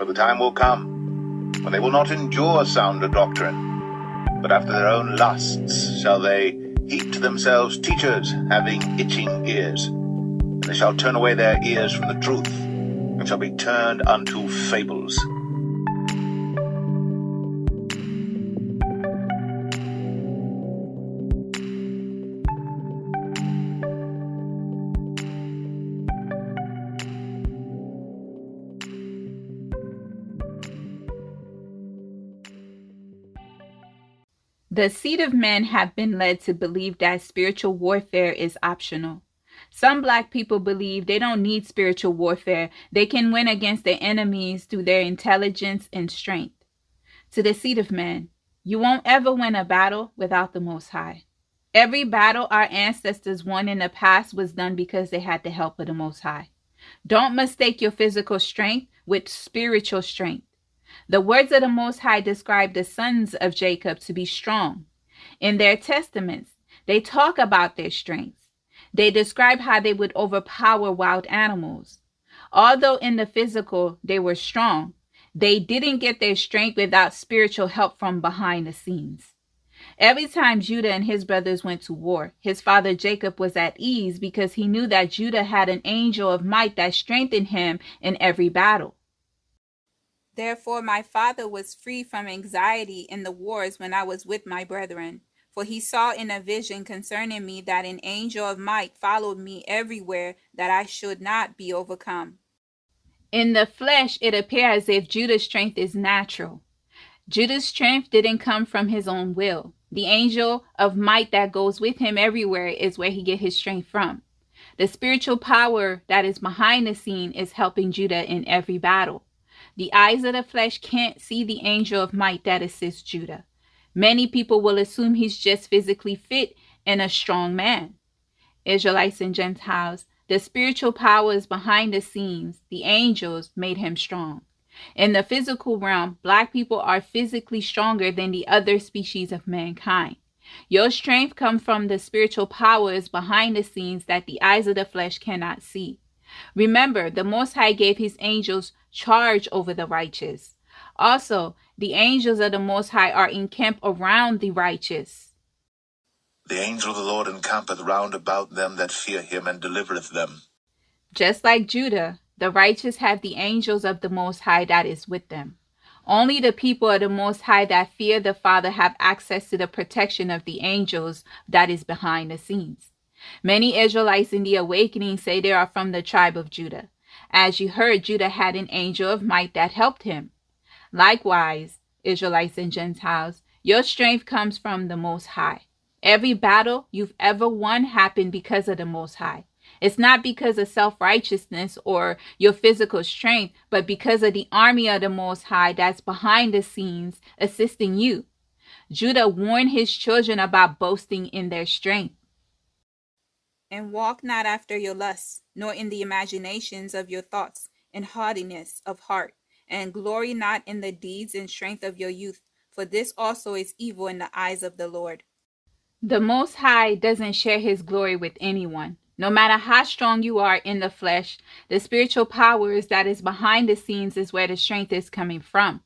For the time will come when they will not endure sounder doctrine, but after their own lusts shall they heap to themselves teachers having itching ears. And they shall turn away their ears from the truth, and shall be turned unto fables. The seed of men have been led to believe that spiritual warfare is optional. Some Black people believe they don't need spiritual warfare. They can win against their enemies through their intelligence and strength. To the seed of men, you won't ever win a battle without the Most High. Every battle our ancestors won in the past was done because they had the help of the Most High. Don't mistake your physical strength with spiritual strength. The words of the Most High describe the sons of Jacob to be strong. In their testaments, they talk about their strengths. They describe how they would overpower wild animals. Although in the physical they were strong, they didn't get their strength without spiritual help from behind the scenes. Every time Judah and his brothers went to war, his father Jacob was at ease because he knew that Judah had an angel of might that strengthened him in every battle. Therefore my father was free from anxiety in the wars when I was with my brethren. For he saw in a vision concerning me that an angel of might followed me everywhere, that I should not be overcome. In the flesh, it appears as if Judah's strength is natural. Judah's strength didn't come from his own will. The angel of might that goes with him everywhere is where he gets his strength from. The spiritual power that is behind the scene is helping Judah in every battle. The eyes of the flesh can't see the angel of might that assists Judah. Many people will assume he's just physically fit and a strong man. Israelites and Gentiles, the spiritual powers behind the scenes, the angels, made him strong. In the physical realm, Black people are physically stronger than the other species of mankind. Your strength comes from the spiritual powers behind the scenes that the eyes of the flesh cannot see. Remember, the Most High gave his angels charge over the righteous. Also, the angels of the Most High are encamped around the righteous. The angel of the Lord encampeth round about them that fear him, and delivereth them. Just like Judah, the righteous have the angels of the Most High that is with them. Only the people of the Most High that fear the Father have access to the protection of the angels that is behind the scenes. Many Israelites in the awakening say they are from the tribe of Judah. As you heard, Judah had an angel of might that helped him. Likewise, Israelites and Gentiles, your strength comes from the Most High. Every battle you've ever won happened because of the Most High. It's not because of self-righteousness or your physical strength, but because of the army of the Most High that's behind the scenes assisting you. Judah warned his children about boasting in their strength. And walk not after your lusts, nor in the imaginations of your thoughts, in haughtiness of heart, and glory not in the deeds and strength of your youth, for this also is evil in the eyes of the Lord. The Most High doesn't share his glory with anyone. No matter how strong you are in the flesh, the spiritual powers that is behind the scenes is where the strength is coming from.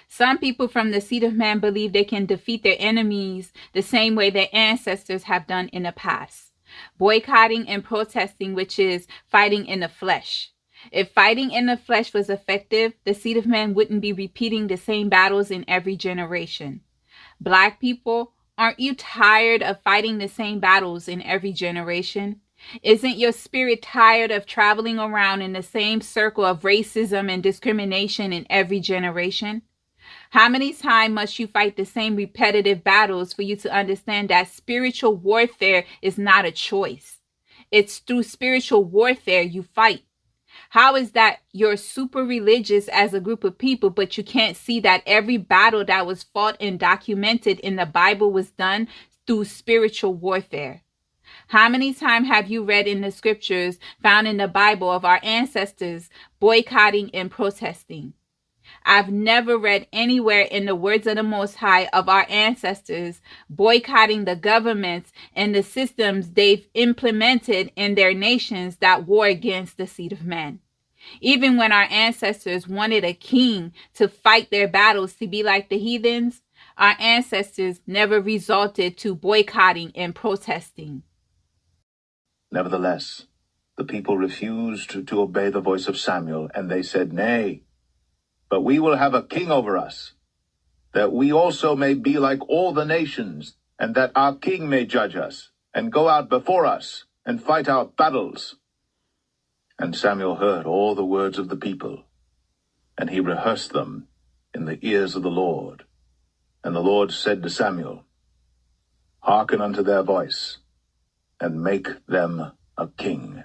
Some people from the seed of man believe they can defeat their enemies the same way their ancestors have done in the past. Boycotting and protesting, which is fighting in the flesh. If fighting in the flesh was effective, the seed of man wouldn't be repeating the same battles in every generation. Black people, aren't you tired of fighting the same battles in every generation? Isn't your spirit tired of traveling around in the same circle of racism and discrimination in every generation? How many times must you fight the same repetitive battles for you to understand that spiritual warfare is not a choice? It's through spiritual warfare you fight. How is that you're super religious as a group of people, but you can't see that every battle that was fought and documented in the Bible was done through spiritual warfare? How many times have you read in the scriptures found in the Bible of our ancestors boycotting and protesting? I've never read anywhere in the words of the Most High of our ancestors boycotting the governments and the systems they've implemented in their nations that war against the seed of man. Even when our ancestors wanted a king to fight their battles to be like the heathens, our ancestors never resorted to boycotting and protesting. Nevertheless, the people refused to obey the voice of Samuel, and they said, "Nay, but we will have a king over us, that we also may be like all the nations, and that our king may judge us, and go out before us, and fight our battles." And Samuel heard all the words of the people, and he rehearsed them in the ears of the Lord. And the Lord said to Samuel, "Hearken unto their voice, and make them a king."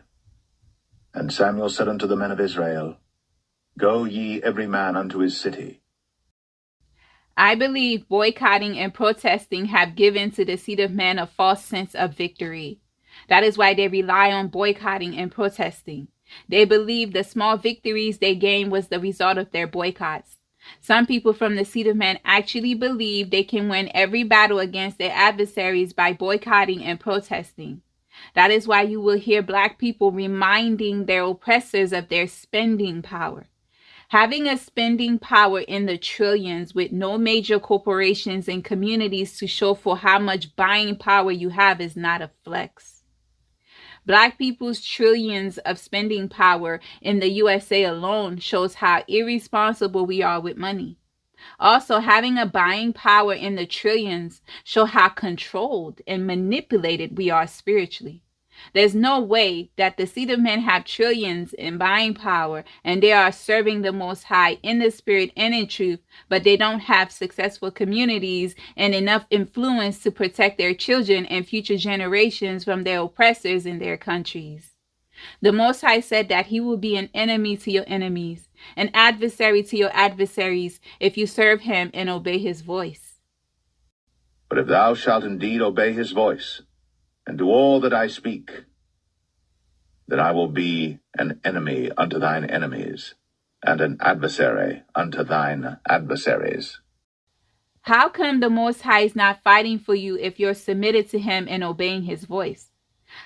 And Samuel said unto the men of Israel, "Go ye every man unto his city." I believe boycotting and protesting have given to the seed of man a false sense of victory. That is why they rely on boycotting and protesting. They believe the small victories they gained was the result of their boycotts. Some people from the seed of man actually believe they can win every battle against their adversaries by boycotting and protesting. That is why you will hear Black people reminding their oppressors of their spending power. Having a spending power in the trillions with no major corporations and communities to show for how much buying power you have is not a flex. Black people's trillions of spending power in the USA alone shows how irresponsible we are with money. Also, having a buying power in the trillions show how controlled and manipulated we are spiritually. There's no way that the seed of men have trillions in buying power and they are serving the Most High in the spirit and in truth, but they don't have successful communities and enough influence to protect their children and future generations from their oppressors in their countries. The Most High said that he will be an enemy to your enemies, an adversary to your adversaries, if you serve him and obey his voice. But if thou shalt indeed obey his voice, and do all that I speak, then I will be an enemy unto thine enemies, and an adversary unto thine adversaries. How come the Most High is not fighting for you if you're submitted to him and obeying his voice?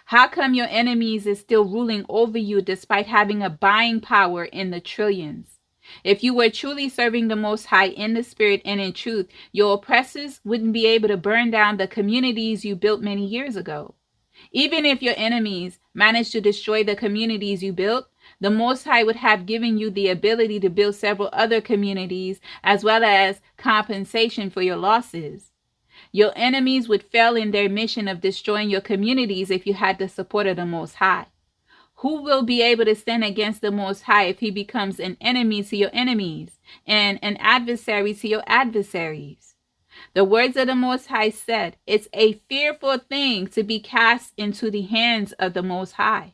How come your enemies is still ruling over you despite having a buying power in the trillions? If you were truly serving the Most High in the spirit and in truth, your oppressors wouldn't be able to burn down the communities you built many years ago. Even if your enemies managed to destroy the communities you built, the Most High would have given you the ability to build several other communities as well as compensation for your losses. Your enemies would fail in their mission of destroying your communities if you had the support of the Most High. Who will be able to stand against the Most High if he becomes an enemy to your enemies and an adversary to your adversaries? The words of the Most High said, it's a fearful thing to be cast into the hands of the Most High.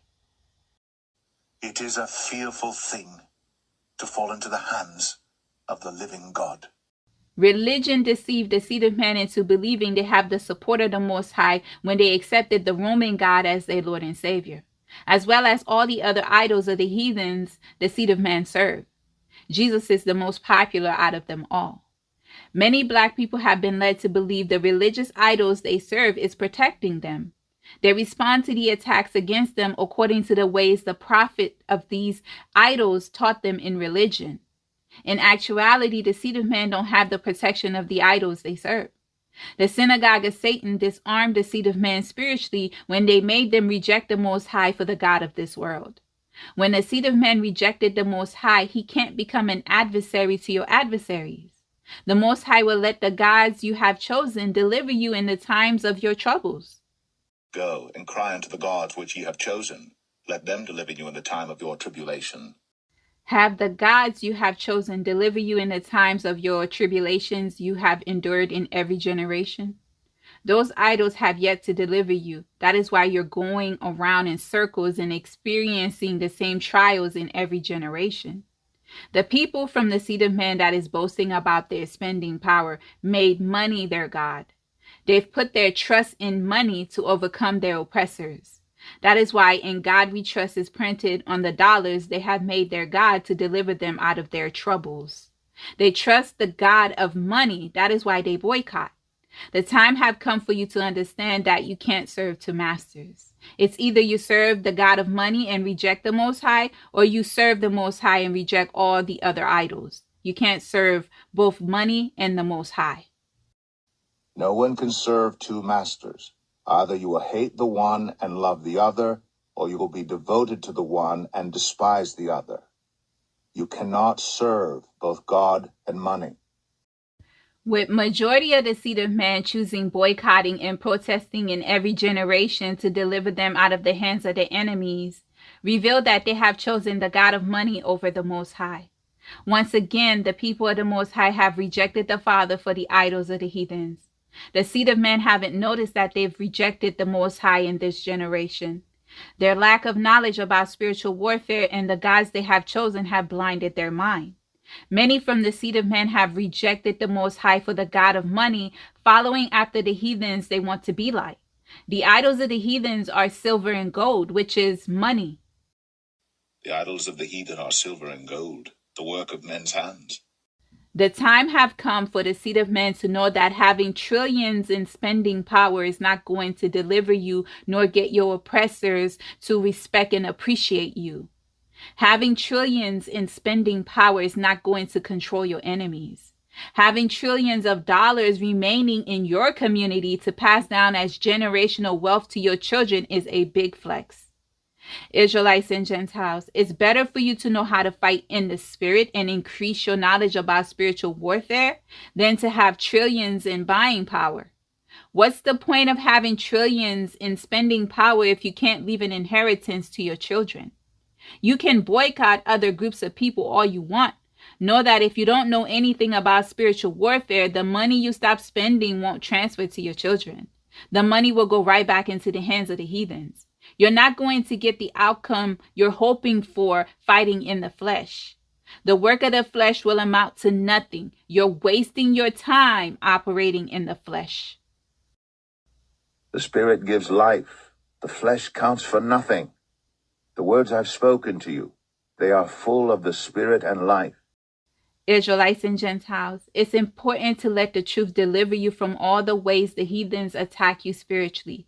It is a fearful thing to fall into the hands of the living God. Religion deceived the seed of man into believing they have the support of the Most High when they accepted the Roman God as their Lord and Savior, as well as all the other idols of the heathens the seed of man serve. Jesus is the most popular out of them all. Many Black people have been led to believe the religious idols they serve is protecting them. They respond to the attacks against them according to the ways the prophet of these idols taught them in religion. In actuality, the seed of man don't have the protection of the idols they serve. The synagogue of Satan disarmed the seed of man spiritually when they made them reject the Most High for the God of this world. When the seed of man rejected the Most High, he can't become an adversary to your adversaries. The Most High will let the gods you have chosen deliver you in the times of your troubles. Go and cry unto the gods which ye have chosen. Let them deliver you in the time of your tribulation. Have the gods you have chosen deliver you in the times of your tribulations you have endured in every generation? Those idols have yet to deliver you. That is why you're going around in circles and experiencing the same trials in every generation. The people from the seed of man that is boasting about their spending power made money their God. They've put their trust in money to overcome their oppressors. That is why In God We Trust is printed on the dollars they have made their God to deliver them out of their troubles. They trust the God of money. That is why they boycott. The time have come for you to understand that you can't serve two masters. It's either you serve the God of money and reject the Most High, or you serve the Most High and reject all the other idols. You can't serve both money and the Most High. No one can serve two masters. Either you will hate the one and love the other, or you will be devoted to the one and despise the other. You cannot serve both God and money. With majority of the seed of man choosing boycotting and protesting in every generation to deliver them out of the hands of their enemies, reveal that they have chosen the God of money over the Most High. Once again, the people of the Most High have rejected the Father for the idols of the heathens. The seed of man haven't noticed that they've rejected the Most High in this generation. Their lack of knowledge about spiritual warfare and the gods they have chosen have blinded their mind. Many from the seed of man have rejected the Most High for the God of money, following after the heathens they want to be like. The idols of the heathens are silver and gold, which is money. The idols of the heathen are silver and gold, the work of men's hands. The time have come for the seed of man to know that having trillions in spending power is not going to deliver you nor get your oppressors to respect and appreciate you. Having trillions in spending power is not going to control your enemies. Having trillions of dollars remaining in your community to pass down as generational wealth to your children is a big flex. Israelites and Gentiles, it's better for you to know how to fight in the spirit and increase your knowledge about spiritual warfare than to have trillions in buying power. What's the point of having trillions in spending power if you can't leave an inheritance to your children? You can boycott other groups of people all you want. Know that if you don't know anything about spiritual warfare, the money you stop spending won't transfer to your children. The money will go right back into the hands of the heathens. You're not going to get the outcome you're hoping for fighting in the flesh. The work of the flesh will amount to nothing. You're wasting your time operating in the flesh. The Spirit gives life. The flesh counts for nothing. The words I've spoken to you, they are full of the Spirit and life. Israelites and Gentiles, it's important to let the truth deliver you from all the ways the heathens attack you spiritually.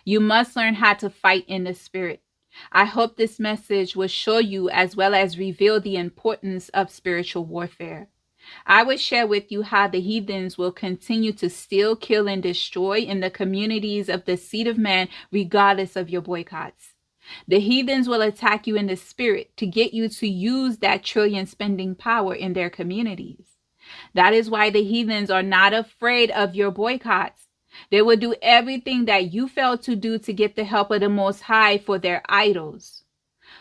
You must learn how to fight in the spirit. I hope this message will show you as well as reveal the importance of spiritual warfare. I will share with you how the heathens will continue to steal, kill, and destroy in the communities of the seed of man regardless of your boycotts. The heathens will attack you in the spirit to get you to use that trillion spending power in their communities. That is why the heathens are not afraid of your boycotts. They will do everything that you failed to do to get the help of the Most High for their idols.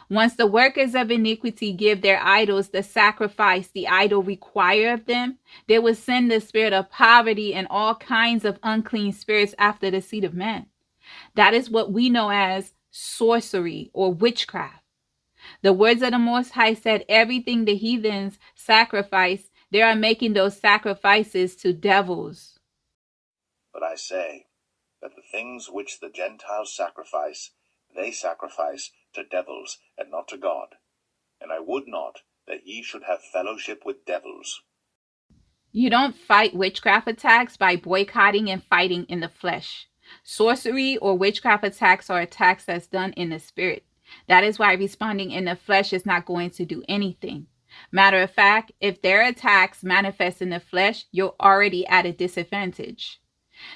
Once the workers of iniquity give their idols the sacrifice the idol require of them, they will send the spirit of poverty and all kinds of unclean spirits after the seed of man. That is what we know as sorcery or witchcraft. The words of the Most High said everything the heathens sacrifice, they are making those sacrifices to devils. But I say that the things which the Gentiles sacrifice, they sacrifice to devils and not to God. And I would not that ye should have fellowship with devils. You don't fight witchcraft attacks by boycotting and fighting in the flesh. Sorcery or witchcraft attacks are attacks that's done in the spirit. That is why responding in the flesh is not going to do anything. Matter of fact, if their attacks manifest in the flesh, you're already at a disadvantage.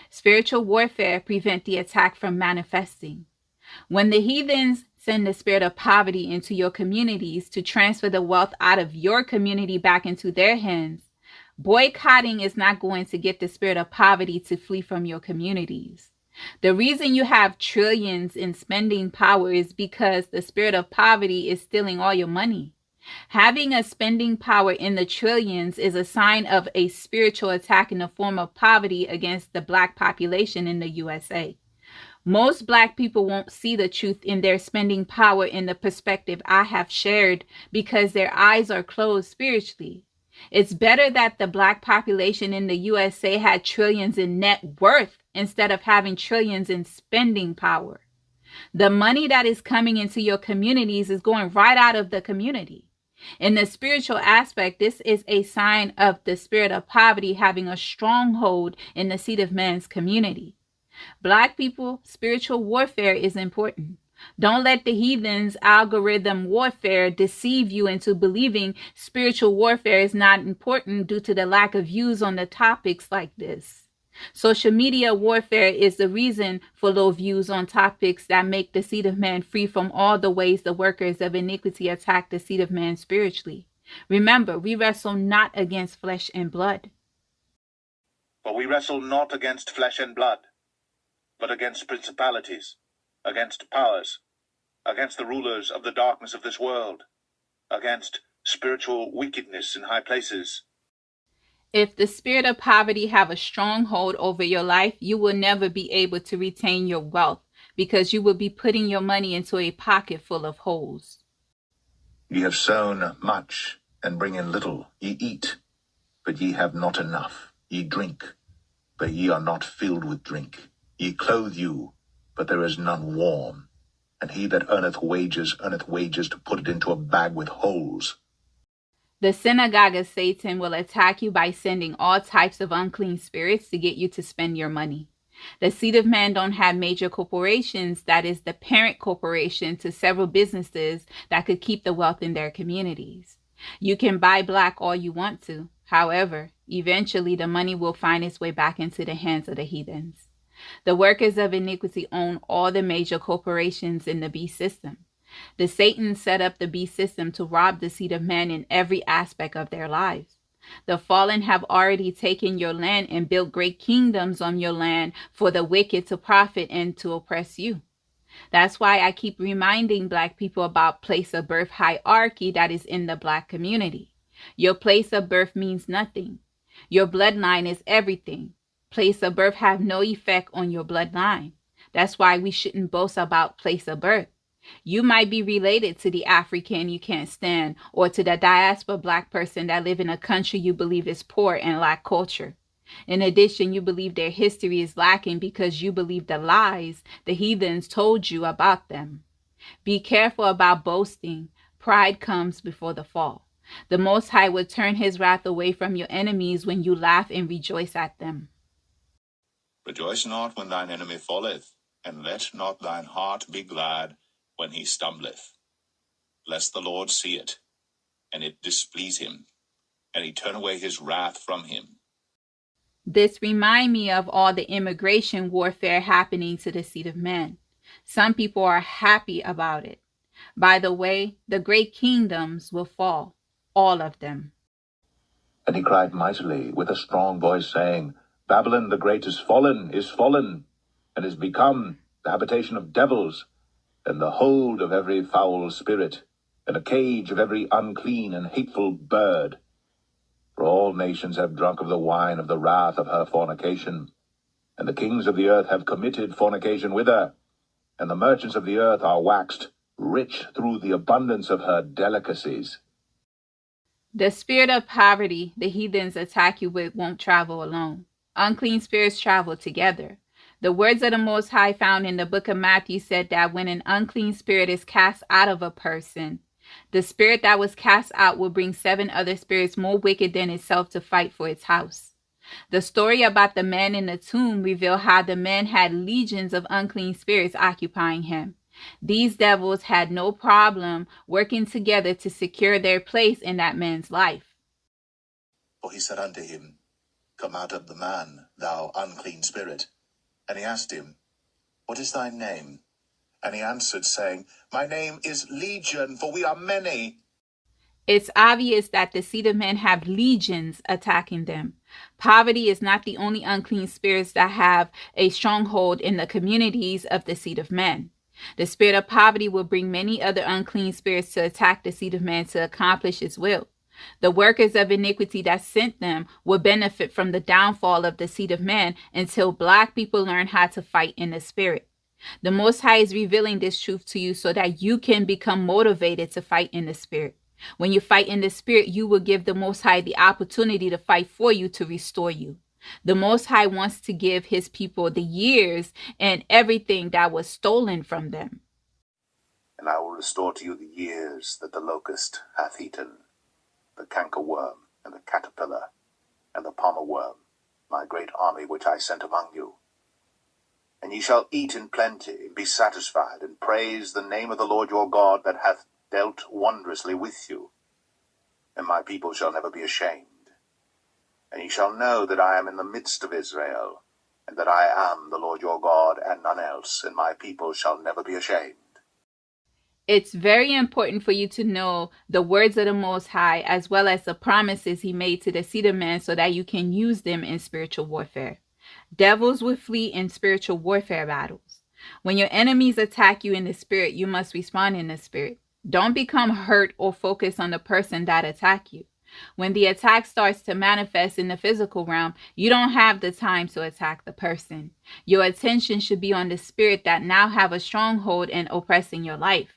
Spiritual warfare prevents the attack from manifesting. When the heathens send the spirit of poverty into your communities to transfer the wealth out of your community back into their hands, boycotting is not going to get the spirit of poverty to flee from your communities. The reason you have trillions in spending power is because the spirit of poverty is stealing all your money. Having a spending power in the trillions is a sign of a spiritual attack in the form of poverty against the Black population in the USA. Most Black people won't see the truth in their spending power in the perspective I have shared because their eyes are closed spiritually. It's better that the Black population in the USA had trillions in net worth instead of having trillions in spending power. The money that is coming into your communities is going right out of the community. In the spiritual aspect, this is a sign of the spirit of poverty having a stronghold in the seed of man's community. Black people, spiritual warfare is important. Don't let the heathens' algorithm warfare deceive you into believing spiritual warfare is not important due to the lack of views on the topics like this. Social media warfare is the reason for low views on topics that make the seed of man free from all the ways the workers of iniquity attack the seed of man spiritually. Remember, we wrestle not against flesh and blood. For we wrestle not against flesh and blood, but against principalities, against powers, against the rulers of the darkness of this world, against spiritual wickedness in high places. If the spirit of poverty have a stronghold over your life, you will never be able to retain your wealth because you will be putting your money into a pocket full of holes. Ye have sown much, and bring in little. Ye eat, but ye have not enough. Ye drink, but ye are not filled with drink. Ye clothe you, but there is none warm. And he that earneth wages to put it into a bag with holes. The synagogue of Satan will attack you by sending all types of unclean spirits to get you to spend your money. The seed of man don't have major corporations that is the parent corporation to several businesses that could keep the wealth in their communities. You can buy black all you want to. However, eventually the money will find its way back into the hands of the heathens. The workers of iniquity own all the major corporations in the beast system. The Satan set up the beast system to rob the seed of man in every aspect of their lives. The fallen have already taken your land and built great kingdoms on your land for the wicked to profit and to oppress you. That's why I keep reminding black people about place of birth hierarchy that is in the black community. Your place of birth means nothing. Your bloodline is everything. Place of birth have no effect on your bloodline. That's why we shouldn't boast about place of birth. You might be related to the African you can't stand, or to the diaspora black person that live in a country you believe is poor and lack culture. In addition, you believe their history is lacking because you believe the lies the heathens told you about them. Be careful about boasting. Pride comes before the fall. The Most High will turn his wrath away from your enemies when you laugh and rejoice at them. Rejoice not when thine enemy falleth, and let not thine heart be glad when he stumbleth, lest the Lord see it, and it displease him, and he turn away his wrath from him. This reminds me of all the immigration warfare happening to the seed of man. Some people are happy about it. By the way, the great kingdoms will fall, all of them. And he cried mightily with a strong voice, saying, Babylon the great is fallen, and is become the habitation of devils, and the hold of every foul spirit, and a cage of every unclean and hateful bird. For all nations have drunk of the wine of the wrath of her fornication, and the kings of the earth have committed fornication with her, and the merchants of the earth are waxed rich through the abundance of her delicacies. The spirit of poverty the heathens attack you with won't travel alone. Unclean spirits travel together. The words of the Most High found in the book of Matthew said that when an unclean spirit is cast out of a person, the spirit that was cast out will bring 7 other spirits more wicked than itself to fight for its house. The story about the man in the tomb revealed how the man had legions of unclean spirits occupying him. These devils had no problem working together to secure their place in that man's life. For he said unto him, Come out of the man, thou unclean spirit. And he asked him, What is thy name? And he answered, saying, My name is Legion, for we are many. It's obvious that the seed of men have legions attacking them. Poverty is not the only unclean spirits that have a stronghold in the communities of the seed of men. The spirit of poverty will bring many other unclean spirits to attack the seed of man to accomplish its will. The workers of iniquity that sent them will benefit from the downfall of the seed of man until black people learn how to fight in the spirit. The Most High is revealing this truth to you so that you can become motivated to fight in the spirit. When you fight in the spirit, you will give the Most High the opportunity to fight for you to restore you. The Most High wants to give his people the years and everything that was stolen from them. And I will restore to you the years that the locust hath eaten, the cankerworm and the caterpillar and the palmer worm, my great army which I sent among you. And ye shall eat in plenty, and be satisfied, and praise the name of the Lord your God that hath dealt wondrously with you. And my people shall never be ashamed. And ye shall know that I am in the midst of Israel, and that I am the Lord your God, and none else, and my people shall never be ashamed. It's very important for you to know the words of the Most High as well as the promises he made to the seed of man so that you can use them in spiritual warfare. Devils will flee in spiritual warfare battles. When your enemies attack you in the spirit, you must respond in the spirit. Don't become hurt or focus on the person that attacked you. When the attack starts to manifest in the physical realm, you don't have the time to attack the person. Your attention should be on the spirit that now have a stronghold and oppressing your life.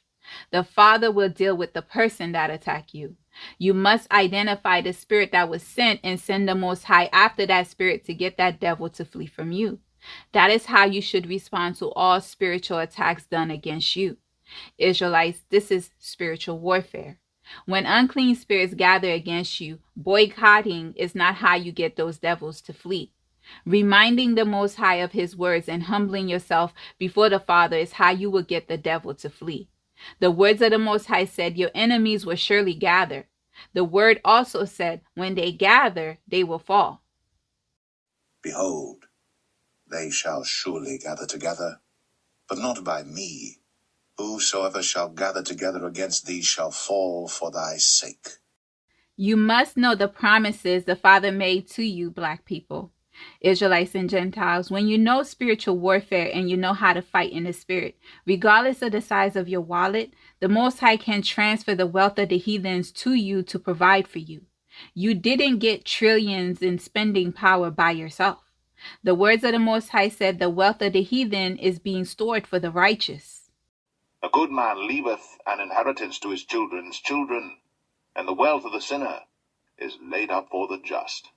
The Father will deal with the person that attack you. You must identify the spirit that was sent and send the Most High after that spirit to get that devil to flee from you. That is how you should respond to all spiritual attacks done against you. Israelites, this is spiritual warfare. When unclean spirits gather against you, boycotting is not how you get those devils to flee. Reminding the Most High of his words and humbling yourself before the Father is how you will get the devil to flee. The words of the Most High said, your enemies will surely gather. The word also said, when they gather, they will fall. Behold, they shall surely gather together, but not by me. Whosoever shall gather together against thee shall fall for thy sake. You must know the promises the Father made to you, Black people, Israelites and Gentiles. When you know spiritual warfare and you know how to fight in the spirit, regardless of the size of your wallet, the Most High can transfer the wealth of the heathens to you to provide for you. You didn't get trillions in spending power by yourself. The words of the Most High said the wealth of the heathen is being stored for the righteous. A good man leaveth an inheritance to his children's children, and the wealth of the sinner is laid up for the just.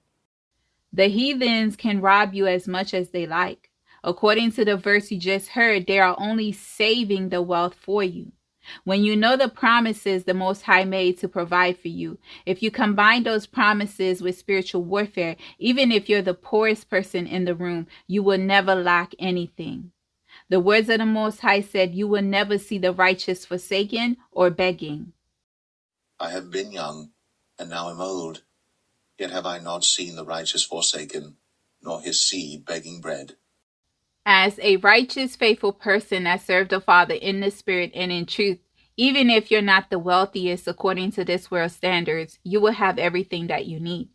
The heathens can rob you as much as they like. According to the verse you just heard, they are only saving the wealth for you. When you know the promises the Most High made to provide for you, if you combine those promises with spiritual warfare, even if you're the poorest person in the room, you will never lack anything. The words of the Most High said, you will never see the righteous forsaken or begging. I have been young, and now am old. Yet have I not seen the righteous forsaken, nor his seed begging bread. As a righteous, faithful person that served the Father in the Spirit and in truth, even if you're not the wealthiest according to this world's standards, you will have everything that you need.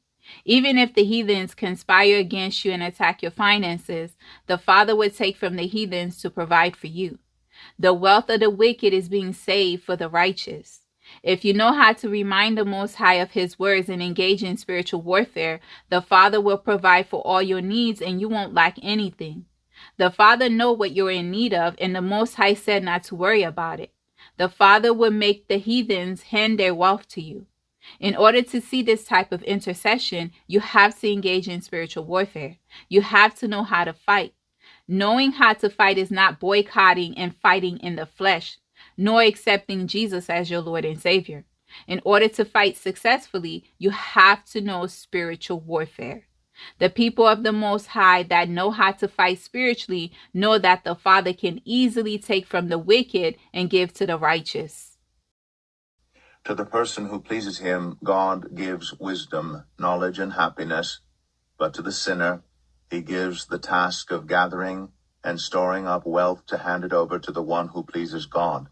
Even if the heathens conspire against you and attack your finances, the Father would take from the heathens to provide for you. The wealth of the wicked is being saved for the righteous. If you know how to remind the Most High of his words and engage in spiritual warfare, the Father will provide for all your needs and you won't lack anything. The Father knows what you're in need of, and the Most High said not to worry about it. The Father will make the heathens hand their wealth to you. In order to see this type of intercession, you have to engage in spiritual warfare. You have to know how to fight. Knowing how to fight is not boycotting and fighting in the flesh, nor accepting Jesus as your Lord and Savior. In order to fight successfully, you have to know spiritual warfare. The people of the Most High that know how to fight spiritually know that the Father can easily take from the wicked and give to the righteous. To the person who pleases him, God gives wisdom, knowledge, and happiness. But to the sinner, he gives the task of gathering and storing up wealth to hand it over to the one who pleases God.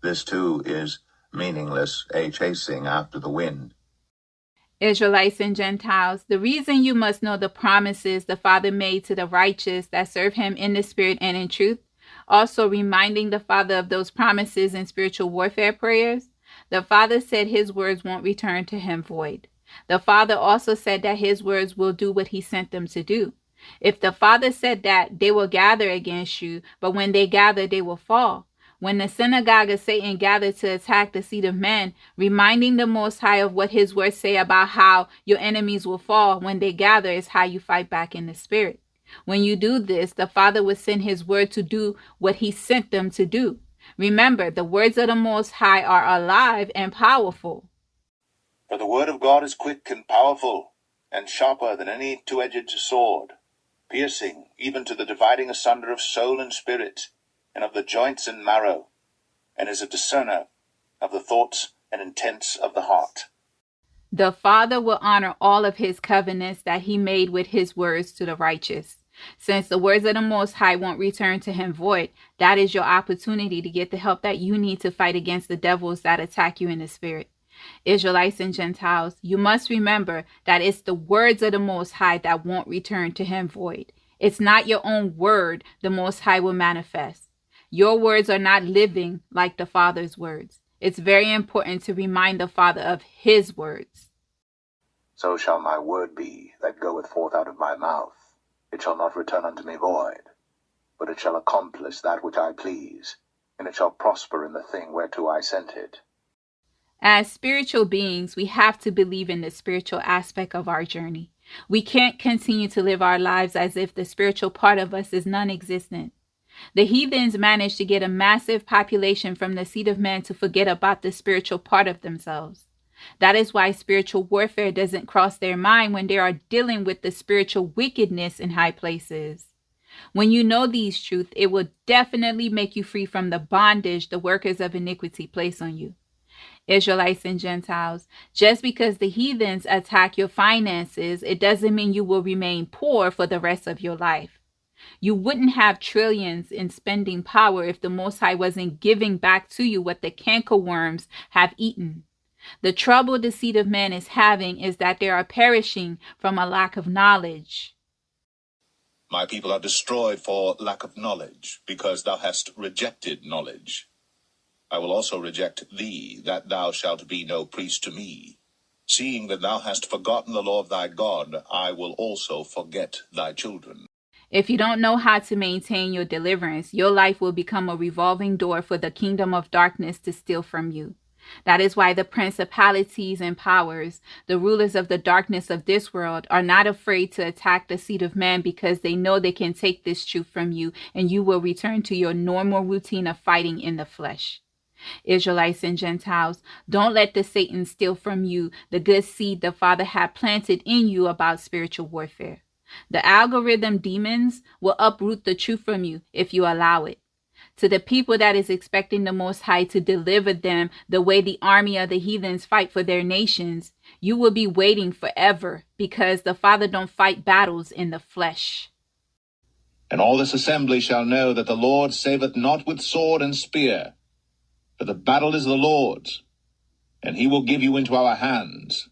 This too is meaningless, a chasing after the wind. Israelites and Gentiles, the reason you must know the promises the Father made to the righteous that serve him in the Spirit and in truth, also reminding the Father of those promises in spiritual warfare prayers. The Father said his words won't return to him void. The Father also said that his words will do what he sent them to do. If the Father said that they will gather against you, but when they gather, they will fall. When the synagogue of Satan gathered to attack the seed of men, reminding the Most High of what his words say about how your enemies will fall when they gather is how you fight back in the Spirit. When you do this, the Father will send his word to do what he sent them to do. Remember, the words of the Most High are alive and powerful. For the word of God is quick and powerful, and sharper than any two-edged sword, piercing even to the dividing asunder of soul and spirit, and of the joints and marrow, and is a discerner of the thoughts and intents of the heart. The Father will honor all of his covenants that he made with his words to the righteous. Since the words of the Most High won't return to him void, that is your opportunity to get the help that you need to fight against the devils that attack you in the spirit. Israelites and Gentiles, you must remember that it's the words of the Most High that won't return to him void. It's not your own word the Most High will manifest. Your words are not living like the Father's words. It's very important to remind the Father of his words. So shall my word be that goeth forth out of my mouth. It shall not return unto me void, but it shall accomplish that which I please, and it shall prosper in the thing whereto I sent it. As spiritual beings, we have to believe in the spiritual aspect of our journey. We can't continue to live our lives as if the spiritual part of us is non-existent. The heathens managed to get a massive population from the seed of man to forget about the spiritual part of themselves. That is why spiritual warfare doesn't cross their mind when they are dealing with the spiritual wickedness in high places. When you know these truths, it will definitely make you free from the bondage the workers of iniquity place on you. Israelites and Gentiles, just because the heathens attack your finances, it doesn't mean you will remain poor for the rest of your life. You wouldn't have trillions in spending power if the Most High wasn't giving back to you what the cankerworms have eaten. The trouble the seed of man is having is that they are perishing from a lack of knowledge. My people are destroyed for lack of knowledge, because thou hast rejected knowledge. I will also reject thee, that thou shalt be no priest to me. Seeing that thou hast forgotten the law of thy God, I will also forget thy children. If you don't know how to maintain your deliverance, your life will become a revolving door for the kingdom of darkness to steal from you. That is why the principalities and powers, the rulers of the darkness of this world, are not afraid to attack the seed of man, because they know they can take this truth from you and you will return to your normal routine of fighting in the flesh. Israelites and Gentiles, don't let the Satan steal from you the good seed the Father had planted in you about spiritual warfare. The algorithm demons will uproot the truth from you if you allow it. To the people that is expecting the Most High to deliver them the way the army of the heathens fight for their nations, you will be waiting forever, because the Father don't fight battles in the flesh. And all this assembly shall know that the Lord saveth not with sword and spear, for the battle is the Lord's, and he will give you into our hands.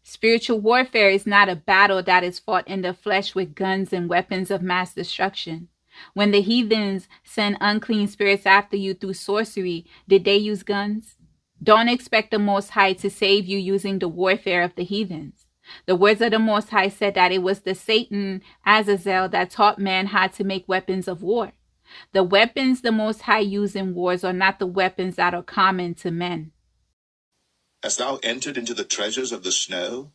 Spiritual warfare is not a battle that is fought in the flesh with guns and weapons of mass destruction. When the heathens send unclean spirits after you through sorcery, did they use guns? Don't expect the Most High to save you using the warfare of the heathens. The words of the Most High said that it was the Satan, Azazel, that taught man how to make weapons of war. The weapons the Most High used in wars are not the weapons that are common to men. Hast thou entered into the treasures of the snow?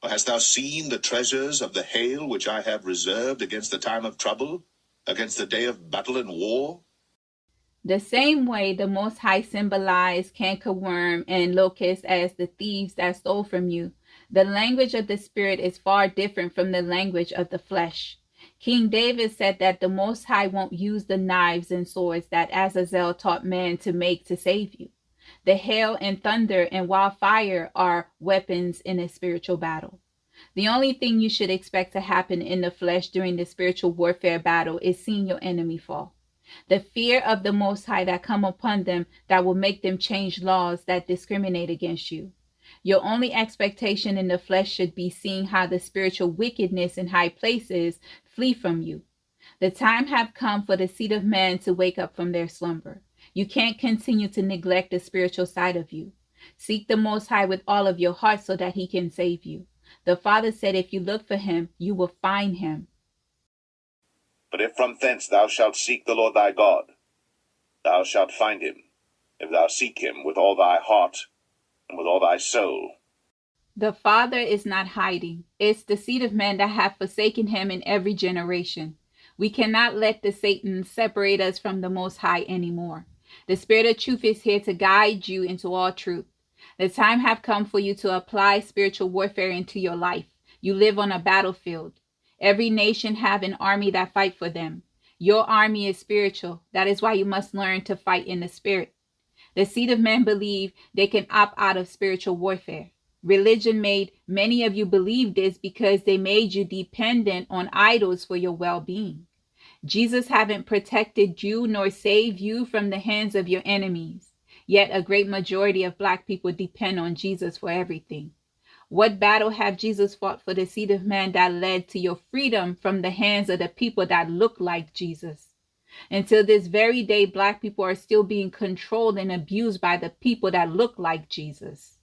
Or hast thou seen the treasures of the hail which I have reserved against the time of trouble, against the day of battle and war? The same way the Most High symbolized cankerworm and locust as the thieves that stole from you, the language of the Spirit is far different from the language of the flesh. King David said that the Most High won't use the knives and swords that Azazel taught man to make to save you. The hail and thunder and wildfire are weapons in a spiritual battle. The only thing you should expect to happen in the flesh during the spiritual warfare battle is seeing your enemy fall. The fear of the Most High that come upon them that will make them change laws that discriminate against you. Your only expectation in the flesh should be seeing how the spiritual wickedness in high places flee from you. The time have come for the seed of man to wake up from their slumber. You can't continue to neglect the spiritual side of you. Seek the Most High with all of your heart so that he can save you. The Father said if you look for him, you will find him. But if from thence thou shalt seek the Lord thy God, thou shalt find him, if thou seek him with all thy heart and with all thy soul. The Father is not hiding. It's the seed of man that have forsaken him in every generation. We cannot let the Satan separate us from the Most High anymore. The Spirit of truth is here to guide you into all truth. The time have come for you to apply spiritual warfare into your life. You live on a battlefield. Every nation have an army that fight for them. Your army is spiritual. That is why you must learn to fight in the spirit. The seed of men believe they can opt out of spiritual warfare. Religion made many of you believe this because they made you dependent on idols for your well-being. Jesus haven't protected you nor saved you from the hands of your enemies. Yet a great majority of Black people depend on Jesus for everything. What battle have Jesus fought for the seed of man that led to your freedom from the hands of the people that look like Jesus? Until this very day, Black people are still being controlled and abused by the people that look like Jesus.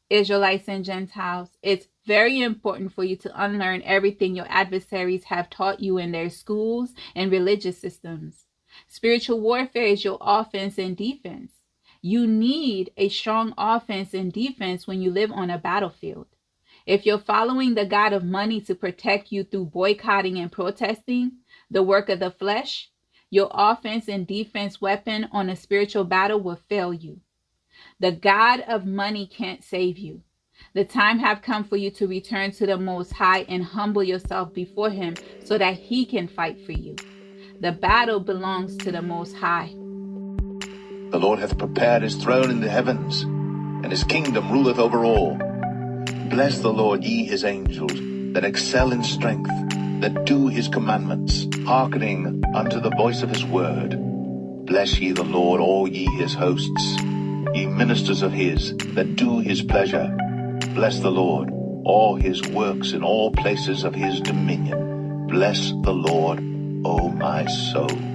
Israelites and Gentiles, it's very important for you to unlearn everything your adversaries have taught you in their schools and religious systems. Spiritual warfare is your offense and defense. You need a strong offense and defense when you live on a battlefield. If you're following the God of money to protect you through boycotting and protesting, the work of the flesh, your offense and defense weapon on a spiritual battle will fail you. The God of money can't save you. The time have come for you to return to the Most High and humble yourself before Him so that He can fight for you. The battle belongs to the Most High. The Lord hath prepared his throne in the heavens, and his kingdom ruleth over all. Bless the Lord, ye his angels, that excel in strength, that do his commandments, hearkening unto the voice of his word. Bless ye the Lord, all ye his hosts, ye ministers of his, that do his pleasure. Bless the Lord, all his works in all places of his dominion. Bless the Lord, O my soul.